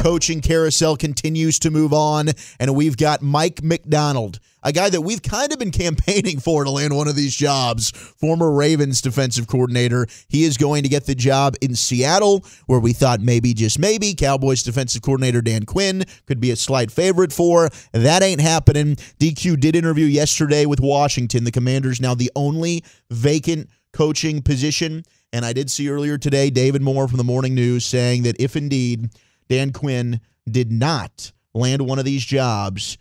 coaching carousel continues to move on, and we've got Mike Macdonald, a guy that we've kind of been campaigning for to land one of these jobs, former Ravens defensive coordinator. He is going to get the job in Seattle, where we thought maybe, just maybe, Cowboys defensive coordinator Dan Quinn could be a slight favorite for. That ain't happening. DQ did interview yesterday with Washington. The Commanders now the only vacant coaching position. And I did see earlier today David Moore from the Morning News saying that if indeed Dan Quinn did not land one of these jobs,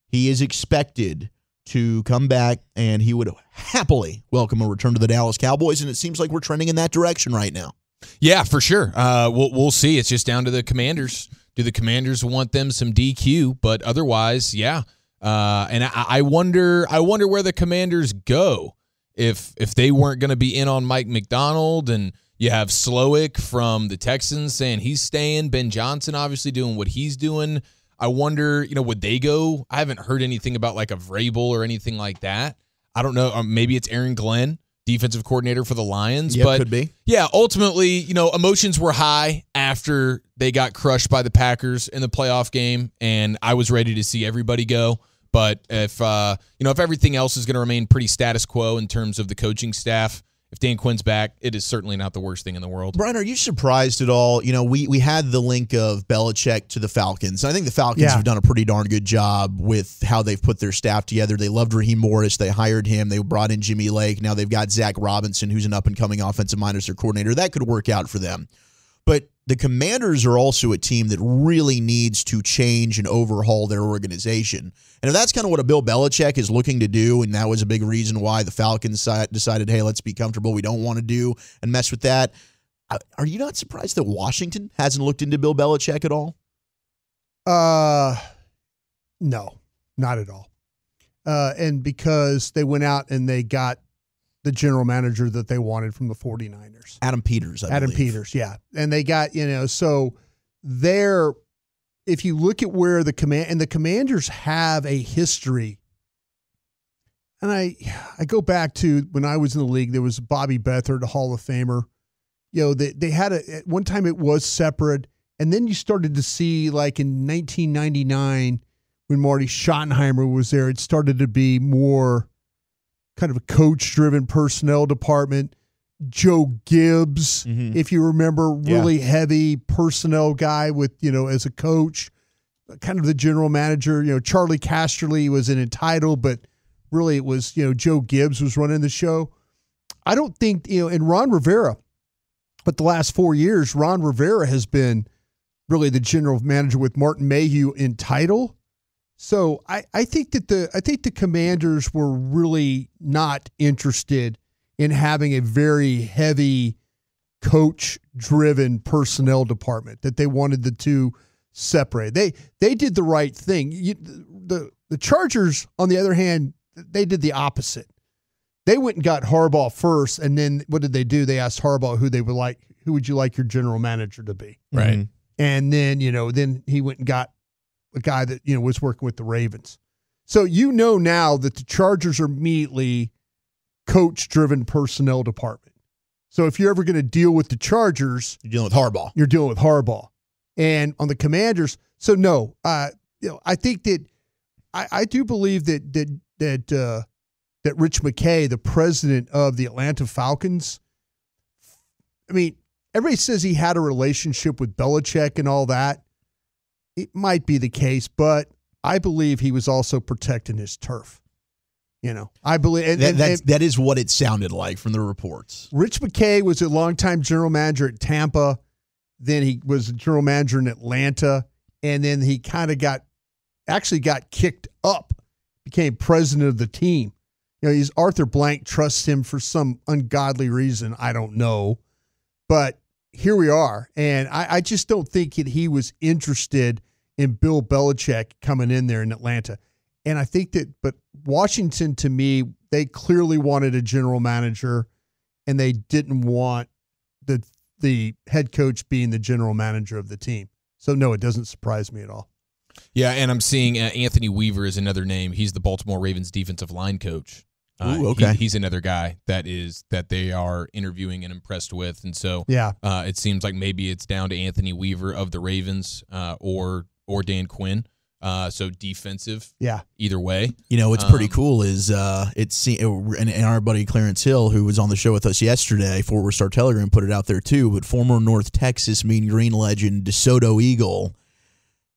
he is expected to come back and he would happily welcome a return to the Dallas Cowboys. And it seems like we're trending in that direction right now. Yeah, for sure. We'll see. It's just down to the Commanders. Do the Commanders want them some DQ? But otherwise, yeah. And I wonder where the Commanders go if they weren't going to be in on Mike Macdonald, and you have Slowick from the Texans saying he's staying. Ben Johnson obviously doing what he's doing. I wonder, would they go? I haven't heard anything about like a Vrabel or anything like that. I don't know. Maybe it's Aaron Glenn, defensive coordinator for the Lions. Yeah, but could be. Yeah, ultimately, emotions were high after they got crushed by the Packers in the playoff game, and I was ready to see everybody go. But if everything else is going to remain pretty status quo in terms of the coaching staff, if Dan Quinn's back, it is certainly not the worst thing in the world. Brian, are you surprised at all? We had the link of Belichick to the Falcons. I think the Falcons have done a pretty darn good job with how they've put their staff together. They loved Raheem Morris. They hired him. They brought in Jimmy Lake. Now they've got Zach Robinson, who's an up-and-coming offensive mind as their coordinator. That could work out for them. But the Commanders are also a team that really needs to change and overhaul their organization. And if that's kind of what a Bill Belichick is looking to do, and that was a big reason why the Falcons decided, hey, let's be comfortable. We don't want to do and mess with that. Are you not surprised that Washington hasn't looked into Bill Belichick at all? No, not at all. And because they went out and they got the general manager that they wanted from the 49ers. Adam Peters, I believe. Peters, yeah. And they got, so they're, if you look at where the Commanders have a history, and I go back to when I was in the league, there was Bobby Beathard, a Hall of Famer. They had at one time it was separate, and then you started to see, like in 1999, when Marty Schottenheimer was there, it started to be more kind of a coach-driven personnel department. Joe Gibbs, if you remember, really heavy personnel guy with, as a coach, kind of the general manager. Charlie Casterly was an entitled, but really it was, Joe Gibbs was running the show. I don't think, and Ron Rivera, but the last 4 years, Ron Rivera has been really the general manager with Martin Mayhew in title. So I think that the Commanders were really not interested in having a very heavy coach-driven personnel department, that they wanted the two separate. They did the right thing. The Chargers, on the other hand, they did the opposite. They went and got Harbaugh first, and then what did they do? They asked Harbaugh who would you like your general manager to be? Right. And then, then he went and got a guy that, was working with the Ravens. So now that the Chargers are immediately coach-driven personnel department. So if you're ever going to deal with the Chargers, you're dealing with Harbaugh. You're dealing with Harbaugh. And on the Commanders, so no, I think that I do believe that Rich McKay, the president of the Atlanta Falcons, I mean, everybody says he had a relationship with Belichick and all that. It might be the case, but I believe he was also protecting his turf. I believe that is what it sounded like from the reports. Rich McKay was a longtime general manager at Tampa. Then he was a general manager in Atlanta, and then he kind of got kicked up, became president of the team. He's Arthur Blank trusts him for some ungodly reason. I don't know, but here we are, and I just don't think that he was interested in Bill Belichick coming in there in Atlanta. And I think but Washington, to me, they clearly wanted a general manager, and they didn't want the head coach being the general manager of the team. So, no, it doesn't surprise me at all. Yeah, and I'm seeing Anthony Weaver is another name. He's the Baltimore Ravens defensive line coach. Ooh, okay. He's another guy that they are interviewing and impressed with, and so it seems like maybe it's down to Anthony Weaver of the Ravens or Dan Quinn. So defensive, either way. You know, what's pretty cool is and our buddy Clarence Hill, who was on the show with us yesterday, Fort Worth Star Telegram put it out there too, but former North Texas Mean Green legend DeSoto Eagle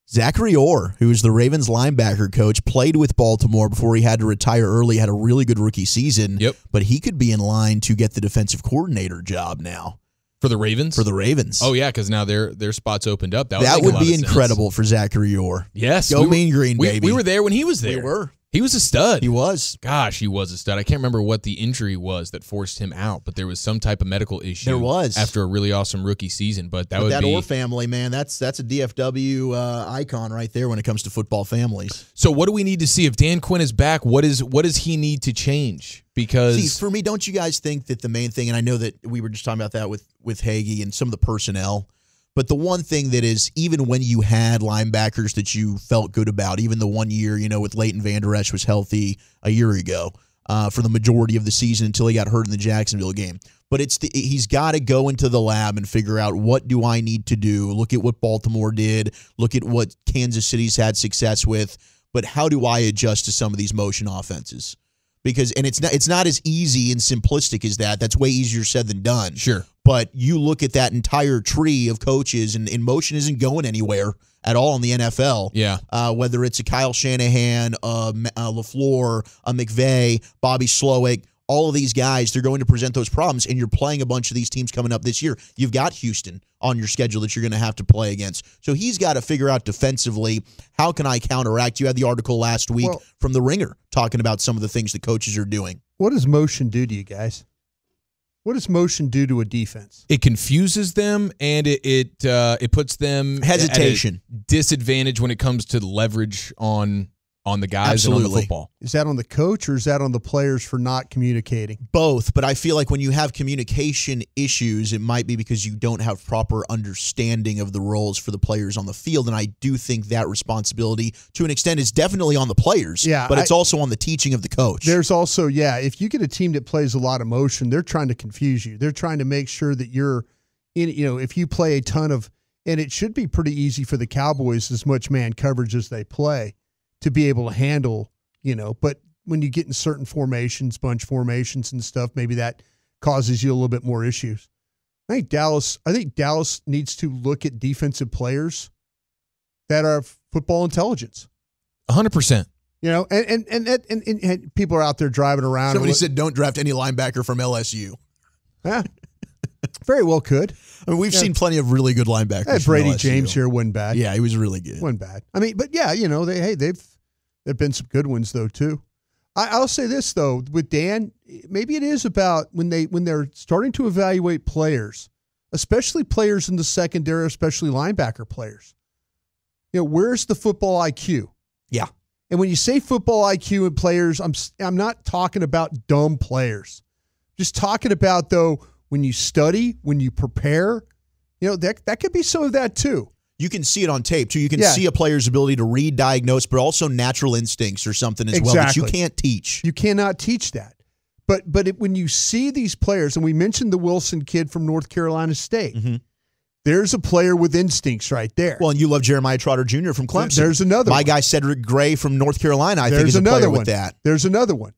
Zachary Orr, who is the Ravens linebacker coach, played with Baltimore before he had to retire early, had a really good rookie season. Yep. But he could be in line to get the defensive coordinator job now. For the Ravens? For the Ravens. Oh, yeah, because now their spot's opened up. That would be incredible for Zachary Orr. Yes. Go Mean Green, baby. We were there when he was there. We were. He was a stud. He was. Gosh, he was a stud. I can't remember what the injury was that forced him out, but there was some type of medical issue. There was. After a really awesome rookie season, but that Orr family, man, that's a DFW icon right there when it comes to football families. So what do we need to see if Dan Quinn is back? What does he need to change? Because for me, don't you guys think that the main thing, and I know that we were just talking about that with Hagee and some of the personnel, but the one thing that is, even when you had linebackers that you felt good about, even the 1 year, with Leighton Vander Esch was healthy a year ago for the majority of the season until he got hurt in the Jacksonville game. But he's got to go into the lab and figure out, what do I need to do? Look at what Baltimore did. Look at what Kansas City's had success with. But how do I adjust to some of these motion offenses? Because it's not as easy and simplistic as that. That's way easier said than done. Sure. But you look at that entire tree of coaches, and motion isn't going anywhere at all in the NFL. Yeah. Whether it's a Kyle Shanahan, LaFleur, a McVay, Bobby Slowick, all of these guys, they're going to present those problems, and you're playing a bunch of these teams coming up this year. You've got Houston on your schedule that you're going to have to play against. So he's got to figure out defensively, how can I counteract? You had the article last week from The Ringer talking about some of the things the coaches are doing. What does motion do to you guys? What does motion do to a defense? It confuses them, and it puts them hesitation, at a disadvantage when it comes to leverage on the guys and on the football. Is that on the coach, or is that on the players for not communicating? Both, but I feel like when you have communication issues, it might be because you don't have proper understanding of the roles for the players on the field, and I do think that responsibility, to an extent, is definitely on the players, but it's also on the teaching of the coach. There's also, if you get a team that plays a lot of motion, they're trying to confuse you. They're trying to make sure that you're, if you play a ton of, and it should be pretty easy for the Cowboys, as much man coverage as they play, to be able to handle, but when you get in certain formations, bunch formations and stuff, maybe that causes you a little bit more issues. I think Dallas needs to look at defensive players that are football intelligence. 100%. And people are out there driving around. Somebody said don't draft any linebacker from LSU. Yeah. Very well could. I mean, we've seen plenty of really good linebackers. Brady from LSU. James here wasn't bad. Yeah, he was really good. Wasn't bad. I mean, but yeah, there've been some good ones though too. I'll say this though, with Dan, maybe it is about when they're starting to evaluate players, especially players in the secondary, especially linebacker players. Where's the football IQ? Yeah. And when you say football IQ and players, I'm not talking about dumb players. Just talking about though, when you study, when you prepare, that could be some of that too. You can see it on tape too. You can see a player's ability to read, diagnose, but also natural instincts or something as well that you can't teach. You cannot teach that. But when you see these players, and we mentioned the Wilson kid from North Carolina State, there's a player with instincts right there. Well, and you love Jeremiah Trotter Jr. from Clemson. There's another one. My guy Cedric Gray from North Carolina, I think, is a player with that. There's another one.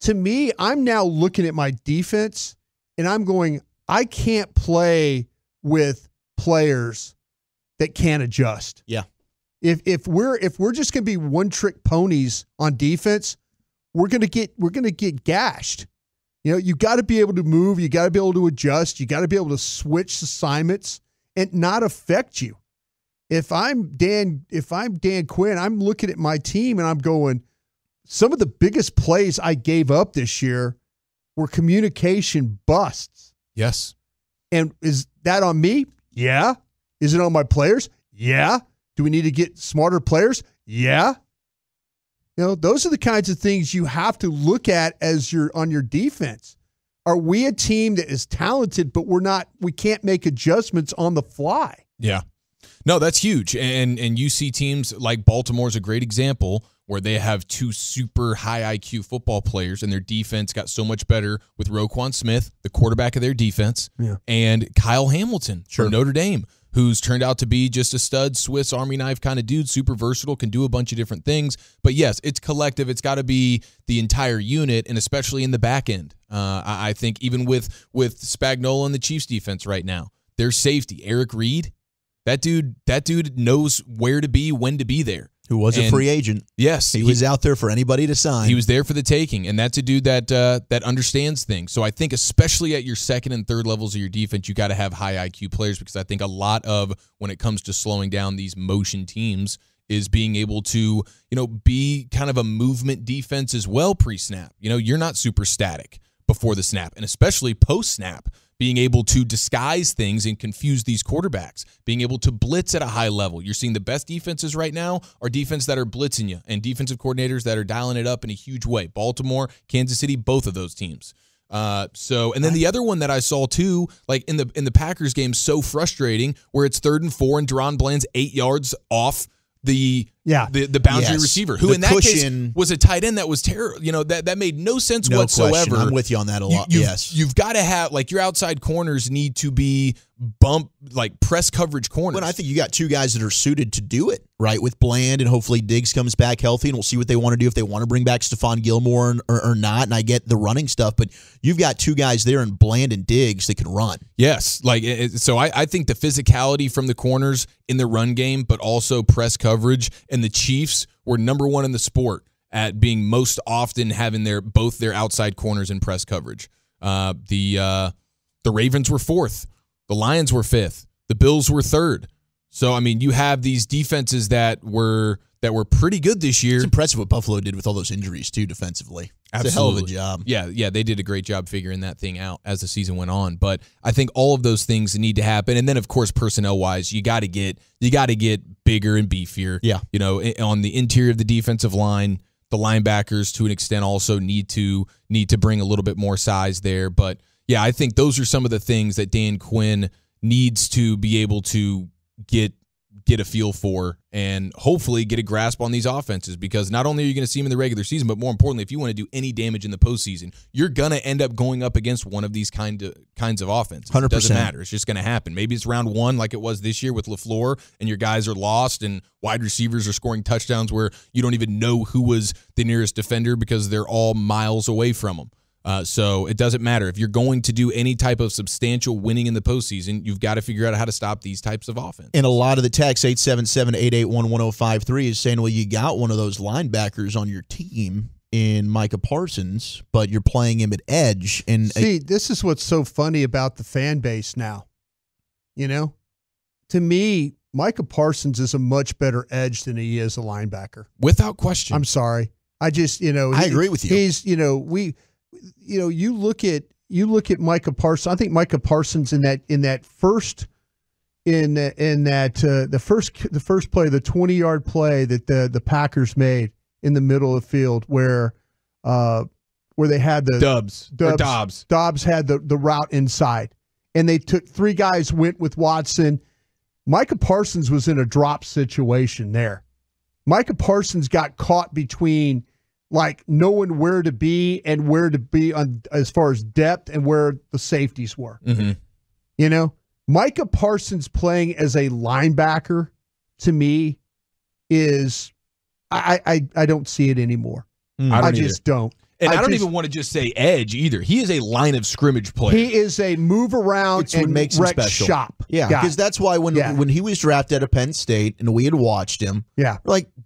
To me, I'm now looking at my defense, and I'm going, I can't play with players that can't adjust. Yeah. If we're just going to be one-trick ponies on defense, we're going to get gashed. You got to be able to move, you got to be able to adjust, you got to be able to switch assignments and not affect you. If I'm Dan Quinn, I'm looking at my team and I'm going, some of the biggest plays I gave up this year were communication busts. Yes. And is that on me? Yeah. Is it on my players? Yeah. Do we need to get smarter players? Yeah. Those are the kinds of things you have to look at as you're on your defense. Are we a team that is talented, but we can't make adjustments on the fly? Yeah. No, that's huge. And you see teams like Baltimore's a great example where they have two super high IQ football players, and their defense got so much better with Roquan Smith, the quarterback of their defense, and Kyle Hamilton from Notre Dame, who's turned out to be just a stud Swiss Army knife kind of dude, super versatile, can do a bunch of different things. But yes, it's collective. It's got to be the entire unit, and especially in the back end. I think even with Spagnuolo and the Chiefs defense right now, their safety, Eric Reed, that dude knows where to be, when to be there. Who was a free agent. Yes. He was out there for anybody to sign. He was there for the taking, and that's a dude that understands things. So I think especially at your second and third levels of your defense, you got to have high IQ players, because I think a lot of when it comes to slowing down these motion teams is being able to, be kind of a movement defense as well pre-snap. You're not super static before the snap, and especially post-snap. Being able to disguise things and confuse these quarterbacks, being able to blitz at a high level. You're seeing the best defenses right now are defense that are blitzing you, and defensive coordinators that are dialing it up in a huge way. Baltimore, Kansas City, both of those teams. And then the other one that I saw too, like in the Packers game, so frustrating, where it's 3rd and 4 and Deron Bland's 8 yards off the boundary receiver, who in that case was a tight end that was terrible. That made no sense whatsoever. Question. I'm with you on that a lot. You've got to have, like, your outside corners need to be press coverage corners. Well, I think you got two guys that are suited to do it, right? With Bland, and hopefully Diggs comes back healthy, and we'll see what they want to do, if they want to bring back Stephon Gilmore or not. And I get the running stuff, but you've got two guys there in Bland and Diggs that can run. Yes. So I think the physicality from the corners in the run game, but also press coverage, and the Chiefs were number one in the sport at being most often having both their outside corners in press coverage. The Ravens were 4th. The Lions were 5th. The Bills were 3rd. So, I mean, you have these defenses that were pretty good this year. It's impressive what Buffalo did with all those injuries, too, defensively. It's a hell of a job. Yeah, they did a great job figuring that thing out as the season went on. But I think all of those things need to happen. And then, of course, personnel-wise, you got to get bigger and beefier. Yeah. On the interior of the defensive line, the linebackers, to an extent, also need to bring a little bit more size there. But yeah, I think those are some of the things that Dan Quinn needs to be able to get a feel for, and hopefully get a grasp on these offenses, because not only are you going to see them in the regular season, but more importantly, if you want to do any damage in the postseason, you're going to end up going up against one of these kinds of offenses. 100%. It doesn't matter. It's just going to happen. Maybe it's round 1 like it was this year with LaFleur, and your guys are lost, and wide receivers are scoring touchdowns where you don't even know who was the nearest defender because they're all miles away from them. So it doesn't matter. If you're going to do any type of substantial winning in the postseason, you've got to figure out how to stop these types of offense. And a lot of the text, 877-881-1053, is saying, well, you got one of those linebackers on your team in Micah Parsons, but you're playing him at edge. And see, this is what's so funny about the fan base now. To me, Micah Parsons is a much better edge than he is a linebacker. Without question. I'm sorry. I just, I agree with you. He's, you look at Micah Parsons. I think Micah Parsons the first play, the 20-yard play that the Packers made in the middle of the field, where they had the Dobbs had the route inside, and they took 3 guys, went with Watson. Micah Parsons was in a drop situation there. Micah Parsons got caught between, knowing where to be and where to be as far as depth and where the safeties were. Mm-hmm. Micah Parsons playing as a linebacker, to me, is I don't see it anymore. I just don't. And I don't even want to just say edge either. He is a line of scrimmage player. He is a move around and makes him special. Shop. Yeah, because that's why when he was drafted at Penn State and we had watched him,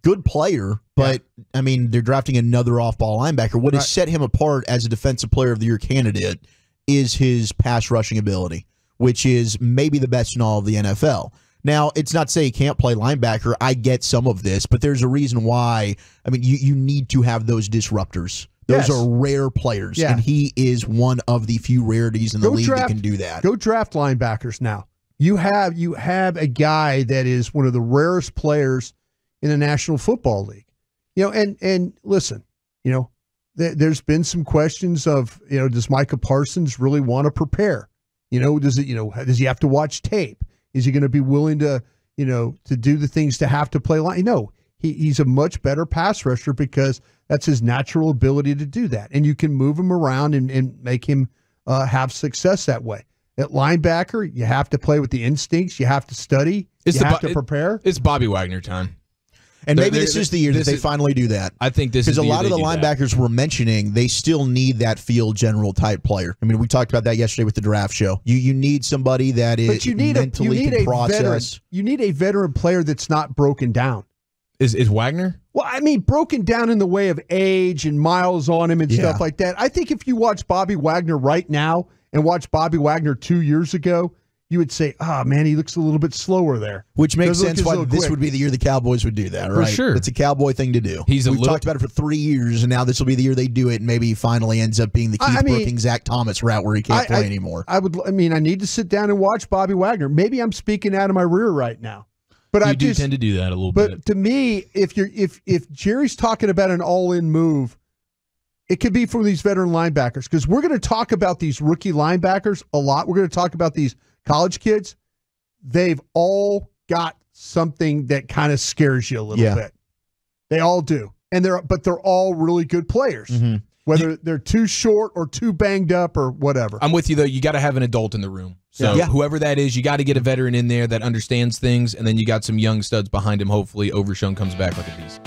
good player, but I mean, they're drafting another off-ball linebacker. What has set him apart as a Defensive Player of the Year candidate is his pass rushing ability, which is maybe the best in all of the NFL. Now, it's not to say he can't play linebacker. I get some of this, but there's a reason why. I mean, you need to have those disruptors. Those are rare players, and he is one of the few rarities in the league that can do that. Go draft linebackers now. You have a guy that is one of the rarest players in the National Football League. And listen, there's been some questions of, does Micah Parsons really want to prepare? Does he have to watch tape? Is he going to be willing to do the things to have to play line? No, he's a much better pass rusher because that's his natural ability to do that. And you can move him around and make him have success that way. At linebacker, you have to play with the instincts. You have to study. You have to prepare. It's Bobby Wagner time. And maybe this is the year that they finally do that. I think this is because a lot of the linebackers we're mentioning, they still need that field general type player. I mean, we talked about that yesterday with the draft show. You need somebody that is mentally can process. You need a veteran player that's not broken down. Is Wagner? Well, I mean, broken down in the way of age and miles on him and stuff like that. I think if you watch Bobby Wagner right now and watch Bobby Wagner 2 years ago, you would say, oh, man, he looks a little bit slower there. Which makes sense why this would be the year the Cowboys would do that, right? For sure. It's a Cowboy thing to do. We've talked about it for 3 years, and now this will be the year they do it, and maybe he finally ends up being the Keith Brookings, Zach Thomas route where he can't play anymore. I need to sit down and watch Bobby Wagner. Maybe I'm speaking out of my rear right now. But I do tend to do that a little bit. But to me, if Jerry's talking about an all-in move, it could be from these veteran linebackers, because we're going to talk about these rookie linebackers a lot. We're going to talk about these college kids. They've all got something that kind of scares you a little bit. They all do. But they're all really good players. Mm-hmm. Whether they're too short or too banged up or whatever. I'm with you, though. You got to have an adult in the room. So whoever that is, you got to get a veteran in there that understands things, and then you got some young studs behind him. Hopefully, Overshown comes back like a beast.